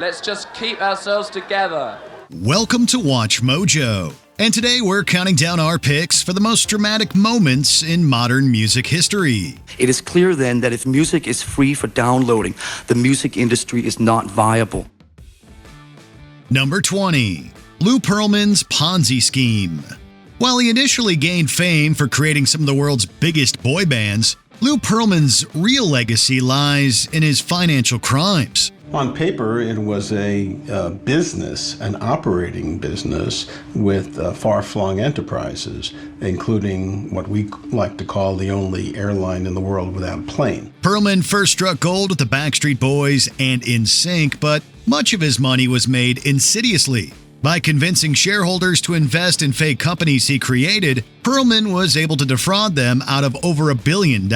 Let's just keep ourselves together. Welcome to Watch Mojo. And today we're counting down our picks for the most dramatic moments in modern music history. It is clear then that if music is free for downloading, the music industry is not viable. Number 20. Lou Pearlman's Ponzi scheme. While he initially gained fame for creating some of the world's biggest boy bands, Lou Pearlman's real legacy lies in his financial crimes. On paper, it was a business, an operating business with far-flung enterprises, including what we like to call the only airline in the world without a plane. Pearlman first struck gold with the Backstreet Boys and NSYNC, but much of his money was made insidiously. By convincing shareholders to invest in fake companies he created, Pearlman was able to defraud them out of over $1 billion.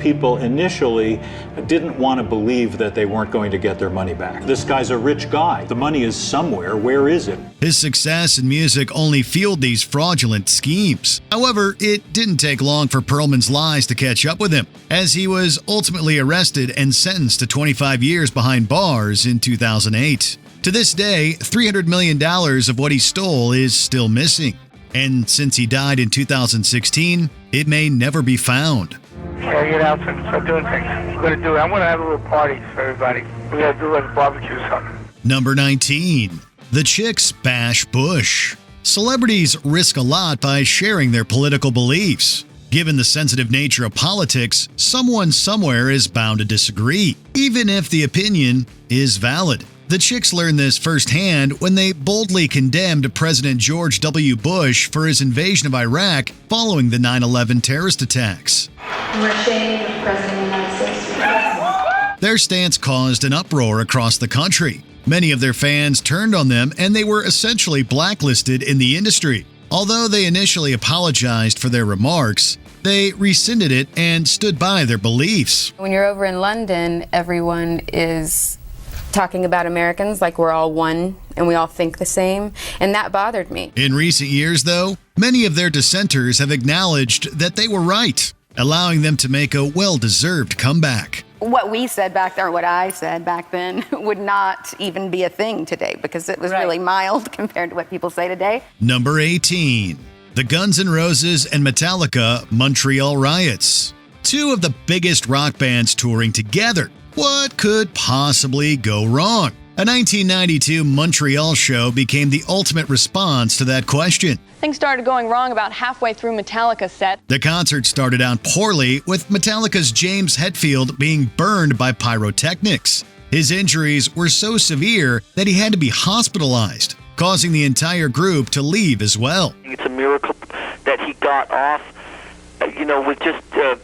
People initially didn't want to believe that they weren't going to get their money back. This guy's a rich guy. The money is somewhere. Where is it? His success in music only fueled these fraudulent schemes. However, it didn't take long for Pearlman's lies to catch up with him, as he was ultimately arrested and sentenced to 25 years behind bars in 2008. To this day, $300 million of what he stole is still missing. And since he died in 2016, it may never be found. Yeah, get out and start doing things. I'm going to have a little party for everybody. We're going to do like a barbecue or something. Number 19. The Chicks Bash Bush. Celebrities risk a lot by sharing their political beliefs. Given the sensitive nature of politics, someone somewhere is bound to disagree, even if the opinion is valid. The Chicks learned this firsthand when they boldly condemned President George W. Bush for his invasion of Iraq following the 9/11 terrorist attacks. We're ashamed of the President of the United States. Their stance caused an uproar across the country. Many of their fans turned on them, and they were essentially blacklisted in the industry. Although they initially apologized for their remarks, they rescinded it and stood by their beliefs. When you're over in London, everyone is talking about Americans like we're all one and we all think the same, and that bothered me. In recent years, though, many of their dissenters have acknowledged that they were right, allowing them to make a well-deserved comeback. What we said back there, what I said back then, would not even be a thing today because it was really mild compared to what people say today. Number 18. The Guns N' Roses and Metallica Montreal Riots. Two of the biggest rock bands touring together. What could possibly go wrong? A 1992 Montreal show became the ultimate response to that question. Things started going wrong about halfway through Metallica's set. The concert started out poorly, with Metallica's James Hetfield being burned by pyrotechnics. His injuries were so severe that he had to be hospitalized, causing the entire group to leave as well. It's a miracle that he got off, with just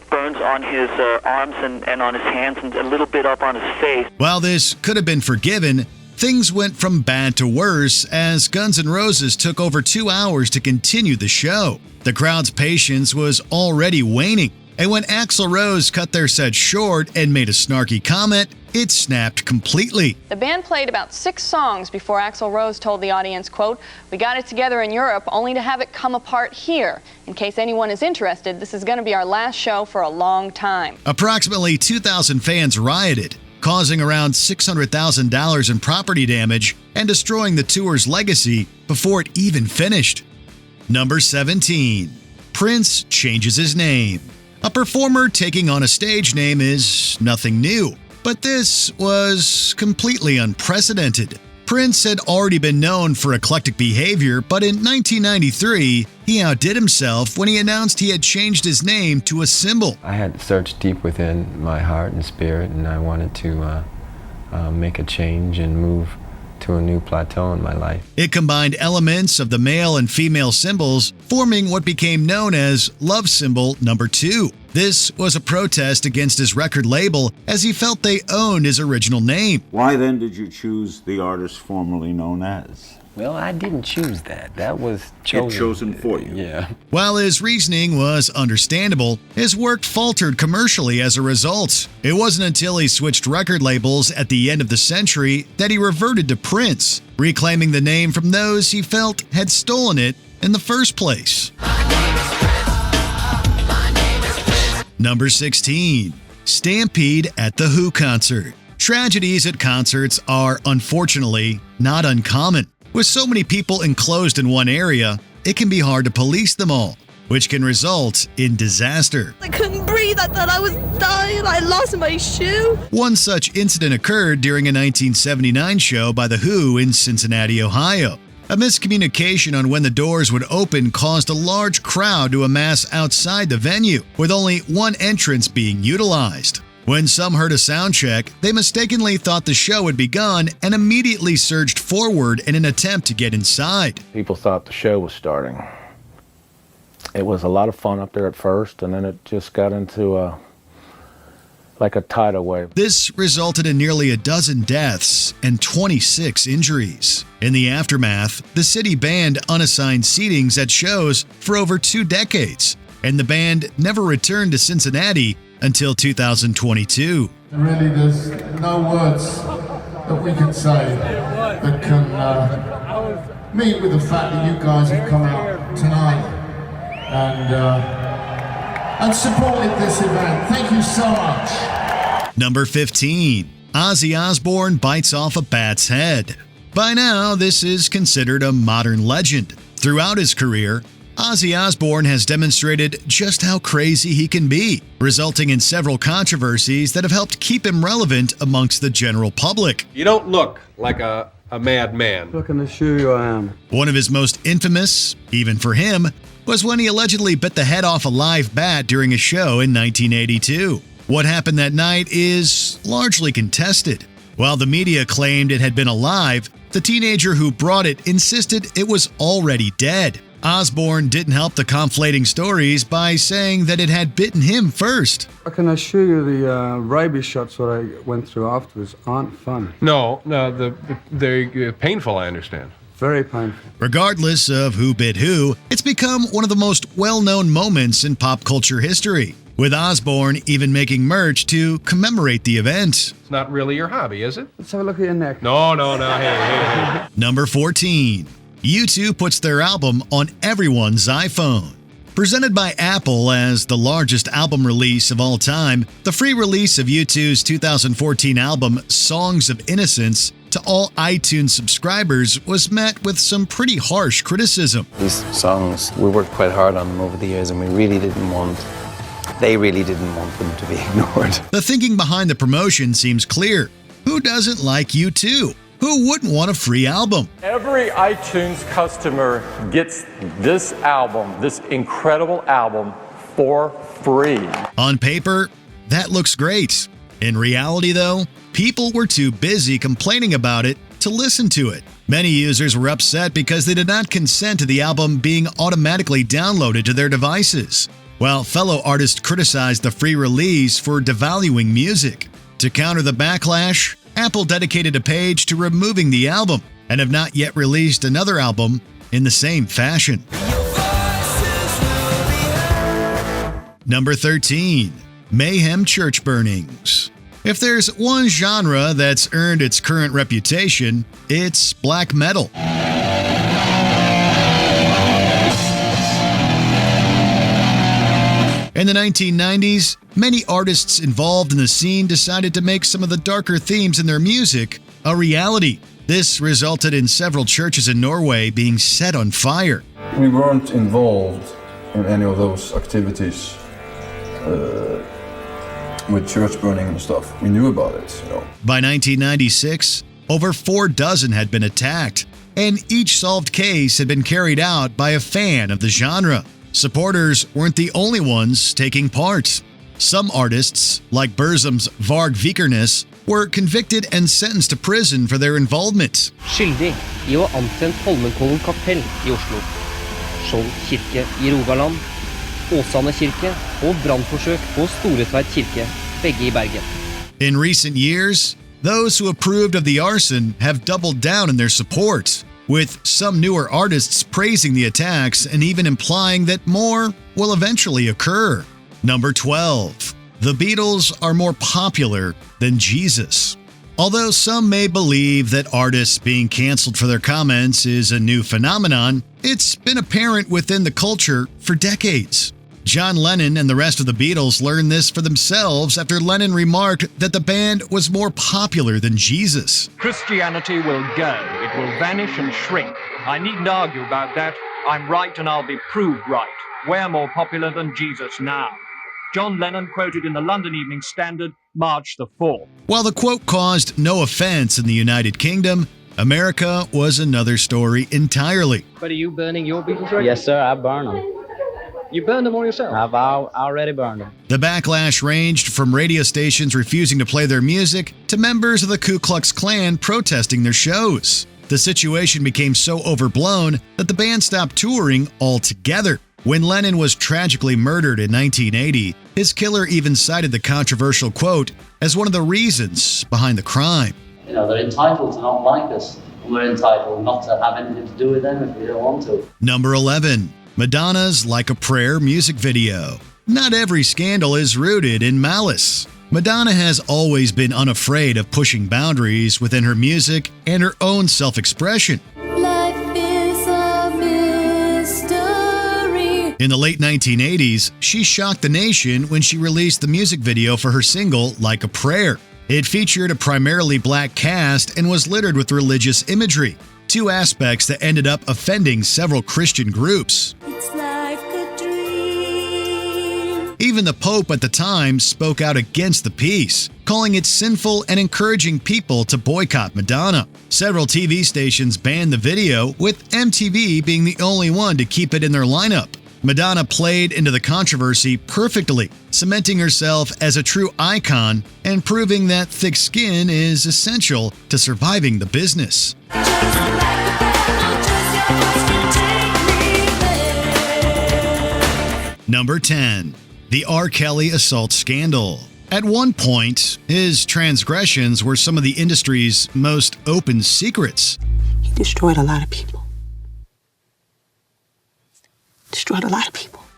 burns on his arms and on his hands and a little bit up on his face. While this could have been forgiven, things went from bad to worse as Guns N' Roses took over 2 hours to continue the show. The crowd's patience was already waning, and when Axl Rose cut their set short and made a snarky comment, it snapped completely. The band played about 6 songs before Axl Rose told the audience, quote, "We got it together in Europe only to have it come apart here. In case anyone is interested, this is going to be our last show for a long time." Approximately 2,000 fans rioted, causing around $600,000 in property damage and destroying the tour's legacy before it even finished. Number 17. Prince changes his name. A performer taking on a stage name is nothing new, but this was completely unprecedented. Prince had already been known for eclectic behavior, but in 1993, he outdid himself when he announced he had changed his name to a symbol. I had searched deep within my heart and spirit, and I wanted to make a change and move to a new plateau in my life. It combined elements of the male and female symbols, forming what became known as Love Symbol Number 2. This was a protest against his record label, as he felt they owned his original name. Why then did you choose the artist formerly known as? Well, I didn't choose that. That was chosen for you. Yeah. While his reasoning was understandable, his work faltered commercially as a result. It wasn't until he switched record labels at the end of the century that he reverted to Prince, reclaiming the name from those he felt had stolen it in the first place. Number 16. Stampede at the Who concert. Tragedies at concerts are, unfortunately, not uncommon. With so many people enclosed in one area, it can be hard to police them all, which can result in disaster. I couldn't breathe. I thought I was dying. I lost my shoe. One such incident occurred during a 1979 show by The Who in Cincinnati, Ohio. A miscommunication on when the doors would open caused a large crowd to amass outside the venue, with only one entrance being utilized. When some heard a sound check, they mistakenly thought the show had begun and immediately surged forward in an attempt to get inside. People thought the show was starting. It was a lot of fun up there at first, and then it just got into like a tidal wave. This resulted in nearly a dozen deaths and 26 injuries. In the aftermath, the city banned unassigned seatings at shows for over 2 decades, and the band never returned to Cincinnati until 2022. Really, there's no words that we can say that can meet with the fact that you guys have come out tonight and supported this event. Thank you so much. Number 15. Ozzy Osbourne Bites Off a Bat's Head. By now, this is considered a modern legend. Throughout his career, Ozzy Osbourne has demonstrated just how crazy he can be, resulting in several controversies that have helped keep him relevant amongst the general public. You don't look like a madman. Look in the shoe I am. One of his most infamous, even for him, was when he allegedly bit the head off a live bat during a show in 1982. What happened that night is largely contested. While the media claimed it had been alive, the teenager who brought it insisted it was already dead. Osbourne didn't help the conflating stories by saying that it had bitten him first. I can assure you the rabies shots that I went through afterwards aren't fun. No, they're painful, I understand. Very painful. Regardless of who bit who, it's become one of the most well-known moments in pop culture history, with Osbourne even making merch to commemorate the event. It's not really your hobby, is it? Let's have a look at your neck. No, hey. Number 14. U2 puts their album on everyone's iPhone. Presented by Apple as the largest album release of all time, the free release of U2's 2014 album, Songs of Innocence, to all iTunes subscribers was met with some pretty harsh criticism. These songs, we worked quite hard on them over the years, and they really didn't want them to be ignored. The thinking behind the promotion seems clear. Who doesn't like U2? Who wouldn't want a free album? Every iTunes customer gets this album, this incredible album, for free. On paper, that looks great. In reality, though, people were too busy complaining about it to listen to it. Many users were upset because they did not consent to the album being automatically downloaded to their devices, while fellow artists criticized the free release for devaluing music. To counter the backlash, Apple dedicated a page to removing the album and have not yet released another album in the same fashion. Number 13. Mayhem church burnings. If there's one genre that's earned its current reputation, it's black metal. In the 1990s, many artists involved in the scene decided to make some of the darker themes in their music a reality. This resulted in several churches in Norway being set on fire. We weren't involved in any of those activities with church burning and stuff. We knew about it, By 1996, over 4 dozen had been attacked, and each solved case had been carried out by a fan of the genre. Supporters weren't the only ones taking part. Some artists, like Burzum's Varg Vikernes, were convicted and sentenced to prison for their involvement. Skyldig I å antent Holmenkollen kapell I Oslo, Skjold kirke I Rogaland, Åsane kirke og brannforsøk på Storetveit kirke, begge I Bergen. In recent years, those who approved of the arson have doubled down in their support, with some newer artists praising the attacks and even implying that more will eventually occur. Number 12. The Beatles are more popular than Jesus. Although some may believe that artists being canceled for their comments is a new phenomenon, it's been apparent within the culture for decades. John Lennon and the rest of the Beatles learned this for themselves after Lennon remarked that the band was more popular than Jesus. Christianity will go. It will vanish and shrink. I needn't argue about that. I'm right and I'll be proved right. We're more popular than Jesus now. John Lennon quoted in the London Evening Standard, March the 4th. While the quote caused no offense in the United Kingdom, America was another story entirely. But are you burning your Beatles records? Yes, sir, I burn them. You burned them all yourself? I've already burned them. The backlash ranged from radio stations refusing to play their music to members of the Ku Klux Klan protesting their shows. The situation became so overblown that the band stopped touring altogether. When Lennon was tragically murdered in 1980, his killer even cited the controversial quote as one of the reasons behind the crime. You know, they're entitled to not like us, and we're entitled not to have anything to do with them if we don't want to. Number 11. Madonna's Like a Prayer music video. Not every scandal is rooted in malice. Madonna has always been unafraid of pushing boundaries within her music and her own self-expression. Life is a mystery. In the late 1980s, she shocked the nation when she released the music video for her single Like a Prayer. It featured a primarily black cast and was littered with religious imagery, two aspects that ended up offending several Christian groups. It's like a dream. Even the Pope at the time spoke out against the piece, calling it sinful and encouraging people to boycott Madonna. Several TV stations banned the video, with MTV being the only one to keep it in their lineup. Madonna played into the controversy perfectly, cementing herself as a true icon and proving that thick skin is essential to surviving the business. Number 10. The R. Kelly assault scandal. At one point, his transgressions were some of the industry's most open secrets. He destroyed a lot of people.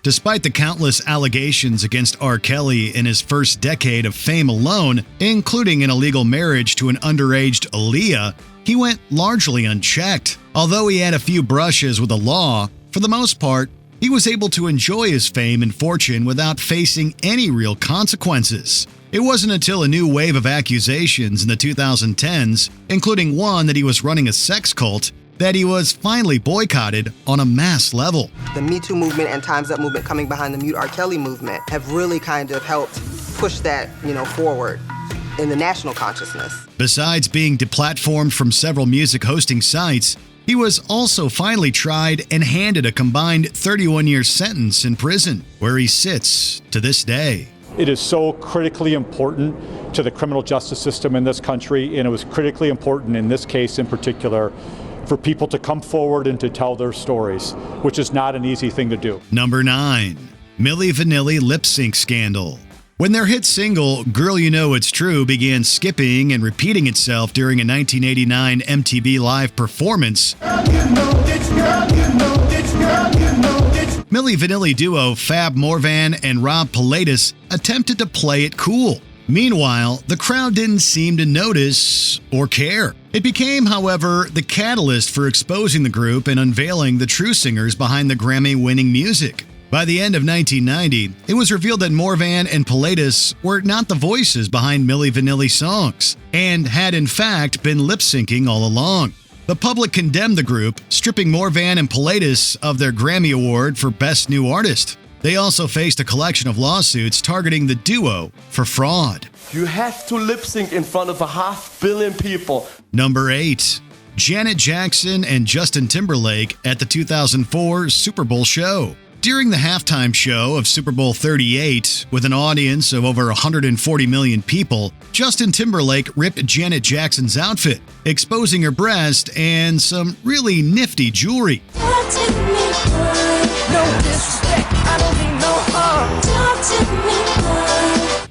Despite the countless allegations against R. Kelly in his first decade of fame alone, including an illegal marriage to an underage Aaliyah, he went largely unchecked. Although he had a few brushes with the law, for the most part, he was able to enjoy his fame and fortune without facing any real consequences. It wasn't until a new wave of accusations in the 2010s, including one that he was running a sex cult, that he was finally boycotted on a mass level. The Me Too movement and Time's Up movement coming behind the Mute R. Kelly movement have really kind of helped push that, forward in the national consciousness. Besides being deplatformed from several music hosting sites, he was also finally tried and handed a combined 31-year sentence in prison, where he sits to this day. It is so critically important to the criminal justice system in this country, and it was critically important in this case in particular for people to come forward and to tell their stories, which is not an easy thing to do. Number 9. Milli Vanilli lip sync scandal. When their hit single, Girl You Know It's True, began skipping and repeating itself during a 1989 MTV Live performance, Milli Vanilli duo Fab Morvan and Rob Pilatus attempted to play it cool. Meanwhile, the crowd didn't seem to notice or care. It became, however, the catalyst for exposing the group and unveiling the true singers behind the Grammy-winning music. By the end of 1990, it was revealed that Morvan and Pilatus were not the voices behind Milli Vanilli songs, and had in fact been lip-syncing all along. The public condemned the group, stripping Morvan and Pilatus of their Grammy Award for Best New Artist. They also faced a collection of lawsuits targeting the duo for fraud. You have to lip sync in front of 500 million people. Number 8. Janet Jackson and Justin Timberlake at the 2004 Super Bowl show. During the halftime show of Super Bowl 38, with an audience of over 140 million people, Justin Timberlake ripped Janet Jackson's outfit, exposing her breast and some really nifty jewelry.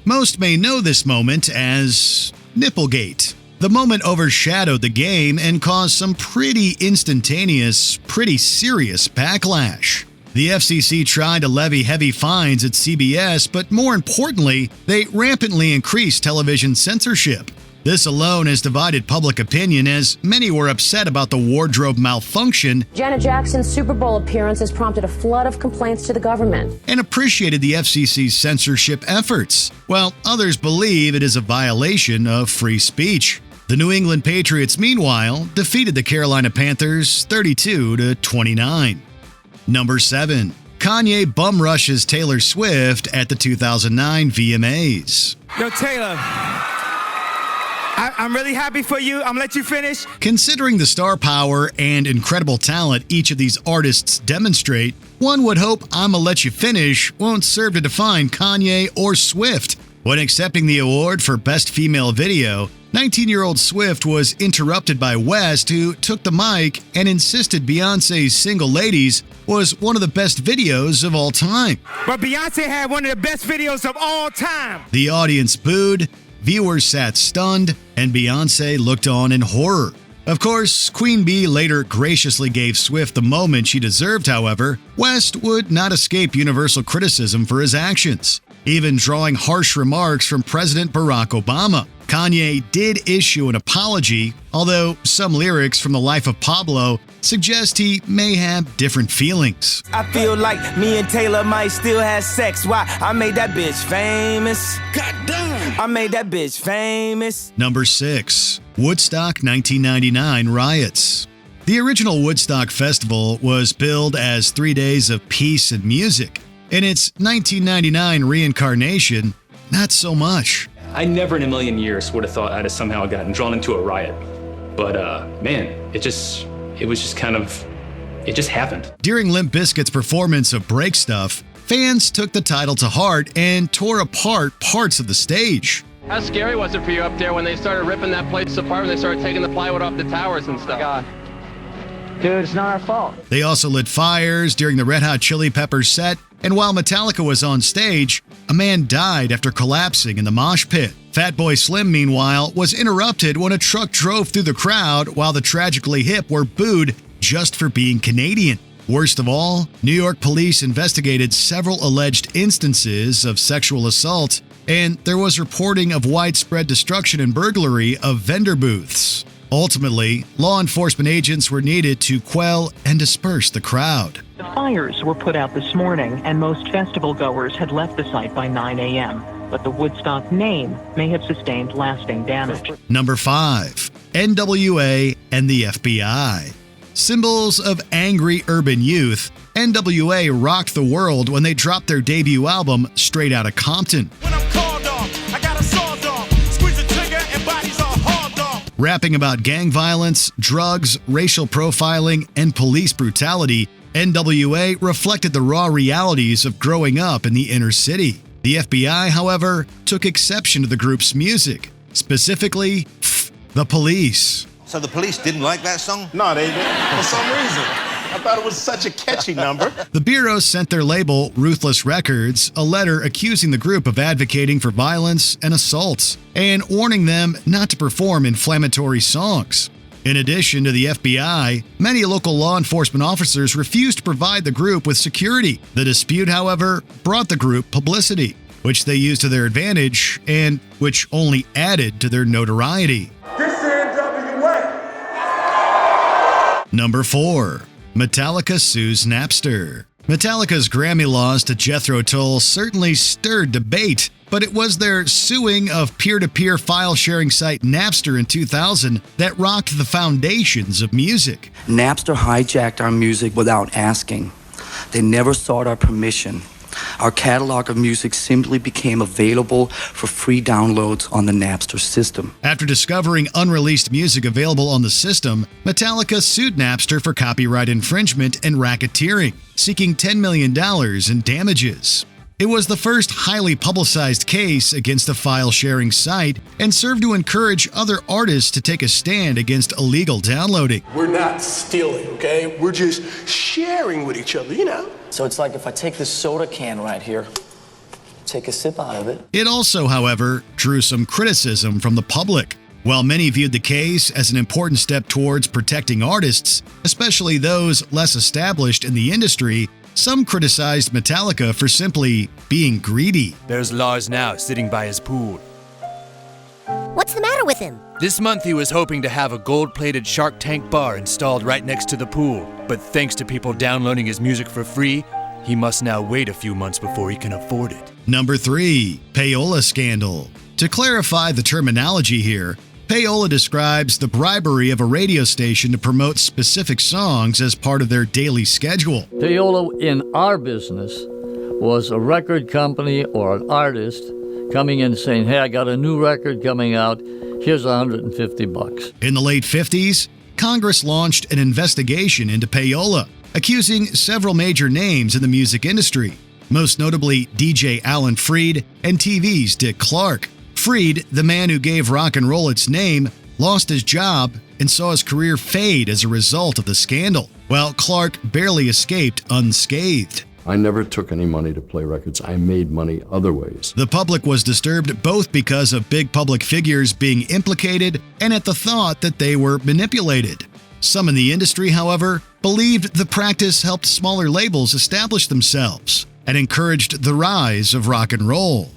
Most may know this moment as Nipplegate. The moment overshadowed the game and caused some pretty instantaneous, pretty serious backlash. The FCC tried to levy heavy fines at CBS, but more importantly, they rampantly increased television censorship. This alone has divided public opinion, as many were upset about the wardrobe malfunction Janet Jackson's Super Bowl appearance has prompted a flood of complaints to the government. and appreciated the FCC's censorship efforts, while others believe it is a violation of free speech. The New England Patriots, meanwhile, defeated the Carolina Panthers 32-29. Number 7. Kanye bum rushes Taylor Swift at the 2009 VMAs. Yo, Taylor, I'm really happy for you. I'm gonna let you finish. Considering the star power and incredible talent each of these artists demonstrate, one would hope "I'ma Let You Finish" won't serve to define Kanye or Swift. When accepting the award for Best Female Video, 19-year-old Swift was interrupted by West, who took the mic and insisted Beyoncé's Single Ladies was one of the best videos of all time. But Beyonce had one of the best videos of all time. The audience booed, viewers sat stunned, and Beyoncé looked on in horror. Of course, Queen Bee later graciously gave Swift the moment she deserved. However, West would not escape universal criticism for his actions, even drawing harsh remarks from President Barack Obama. Kanye did issue an apology, although some lyrics from The Life of Pablo suggest he may have different feelings. I feel like me and Taylor might still have sex. Why? I made that bitch famous. God damn. I made that bitch famous. Number 6. Woodstock 1999 Riots. The original Woodstock Festival was billed as 3 days of peace and music. In its 1999 reincarnation, not so much. I never in a million years would have thought I'd have somehow gotten drawn into a riot. But man, it just happened. During Limp Bizkit's performance of Break Stuff, fans took the title to heart and tore apart parts of the stage. How scary was it for you up there when they started ripping that place apart, when they started taking the plywood off the towers and stuff? God. Dude, it's not our fault. They also lit fires during the Red Hot Chili Peppers set, and while Metallica was on stage, a man died after collapsing in the mosh pit. Fatboy Slim, meanwhile, was interrupted when a truck drove through the crowd while the Tragically Hip were booed just for being Canadian. Worst of all, New York police investigated several alleged instances of sexual assault, and there was reporting of widespread destruction and burglary of vendor booths. Ultimately, law enforcement agents were needed to quell and disperse the crowd. The fires were put out this morning, and most festival goers had left the site by 9 a.m. But the Woodstock name may have sustained lasting damage. Number 5. N.W.A. and the FBI. Symbols of angry urban youth, N.W.A. rocked the world when they dropped their debut album, Straight Outta Compton. Rapping about gang violence, drugs, racial profiling, and police brutality, N.W.A. reflected the raw realities of growing up in the inner city. The FBI, however, took exception to the group's music, specifically, the police. So the police didn't like that song? No, they didn't, for some reason. I thought it was such a catchy number. The Bureau sent their label, Ruthless Records, a letter accusing the group of advocating for violence and assaults, and warning them not to perform inflammatory songs. In addition to the FBI, many local law enforcement officers refused to provide the group with security. The dispute, however, brought the group publicity, which they used to their advantage and which only added to their notoriety. This N.W.A. Number 4. Metallica Sues Napster. Metallica's Grammy loss to Jethro Tull certainly stirred debate, but it was their suing of peer-to-peer file-sharing site Napster in 2000 that rocked the foundations of music. Napster hijacked our music without asking. They never sought our permission. Our catalog of music simply became available for free downloads on the Napster system. After discovering unreleased music available on the system, Metallica sued Napster for copyright infringement and racketeering, seeking $10 million in damages. It was the first highly publicized case against the file-sharing site and served to encourage other artists to take a stand against illegal downloading. We're not stealing, okay? We're just sharing with each other, you know? So it's like if I take this soda can right here, take a sip out of it. It also, however, drew some criticism from the public. While many viewed the case as an important step towards protecting artists, especially those less established in the industry, some criticized Metallica for simply being greedy. There's Lars now sitting by his pool. What's the matter with him? This month he was hoping to have a gold-plated Shark Tank bar installed right next to the pool. But thanks to people downloading his music for free, he must now wait a few months before he can afford it. Number 3. Payola scandal. To clarify the terminology here, Payola describes the bribery of a radio station to promote specific songs as part of their daily schedule. Payola in our business was a record company or an artist coming in saying, hey, I got a new record coming out, here's $150. In the late 50s, Congress launched an investigation into Payola, accusing several major names in the music industry, most notably DJ Alan Freed and TV's Dick Clark. Freed, the man who gave rock and roll its name, lost his job and saw his career fade as a result of the scandal, while Clark barely escaped unscathed. I never took any money to play records. I made money other ways. The public was disturbed both because of big public figures being implicated and at the thought that they were manipulated. Some in the industry, however, believed the practice helped smaller labels establish themselves and encouraged the rise of rock and roll.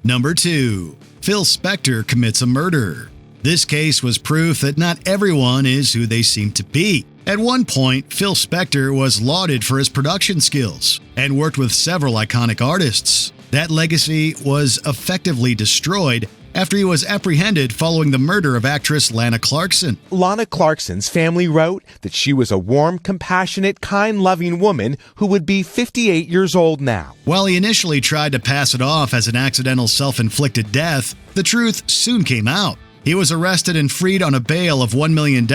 Number 2. Phil Spector commits a murder. This case was proof that not everyone is who they seem to be. At one point, Phil Spector was lauded for his production skills and worked with several iconic artists. That legacy was effectively destroyed after he was apprehended following the murder of actress Lana Clarkson. Lana Clarkson's family wrote that she was a warm, compassionate, kind-loving woman who would be 58 years old now. While he initially tried to pass it off as an accidental self-inflicted death, the truth soon came out. He was arrested and freed on a bail of $1 million,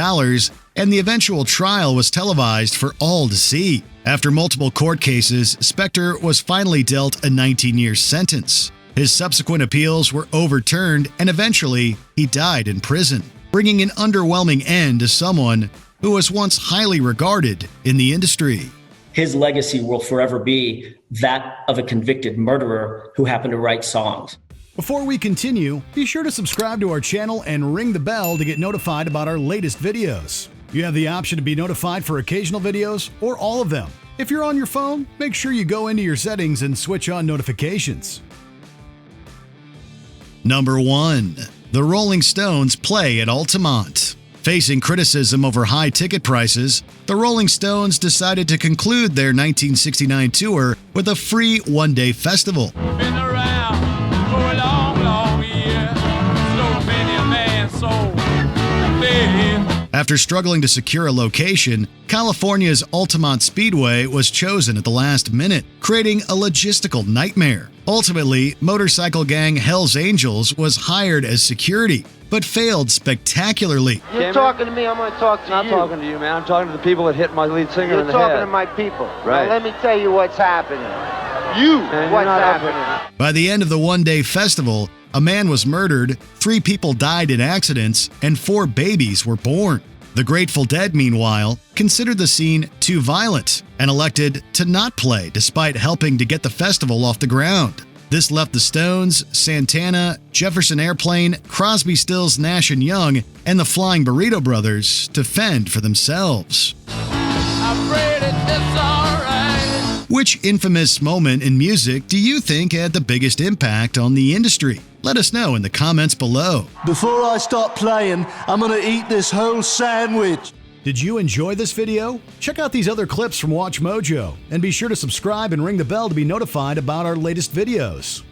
and the eventual trial was televised for all to see. After multiple court cases, Spector was finally dealt a 19-year sentence. His subsequent appeals were overturned, and eventually he died in prison, bringing an underwhelming end to someone who was once highly regarded in the industry. His legacy will forever be that of a convicted murderer who happened to write songs. Before we continue, be sure to subscribe to our channel and ring the bell to get notified about our latest videos. You have the option to be notified for occasional videos or all of them. If you're on your phone, make sure you go into your settings and switch on notifications. Number 1. The Rolling Stones play at Altamont. Facing criticism over high ticket prices, the Rolling Stones decided to conclude their 1969 tour with a free one-day festival. After struggling to secure a location, California's Altamont Speedway was chosen at the last minute, creating a logistical nightmare. Ultimately, motorcycle gang Hell's Angels was hired as security, but failed spectacularly. You're talking to me, I'm going to talk to you. I'm not talking to you, man. I'm talking to the people that hit my lead singer in the head. You're talking to my people. Right. Now let me tell you what's happening. What's happening? By the end of the one-day festival, a man was murdered, 3 people died in accidents, and 4 babies were born. The Grateful Dead, meanwhile, considered the scene too violent and elected to not play despite helping to get the festival off the ground. This left the Stones, Santana, Jefferson Airplane, Crosby, Stills, Nash & Young, and the Flying Burrito Brothers to fend for themselves. Which infamous moment in music do you think had the biggest impact on the industry? Let us know in the comments below. Before I start playing, I'm gonna eat this whole sandwich. Did you enjoy this video? Check out these other clips from Watch Mojo, and be sure to subscribe and ring the bell to be notified about our latest videos.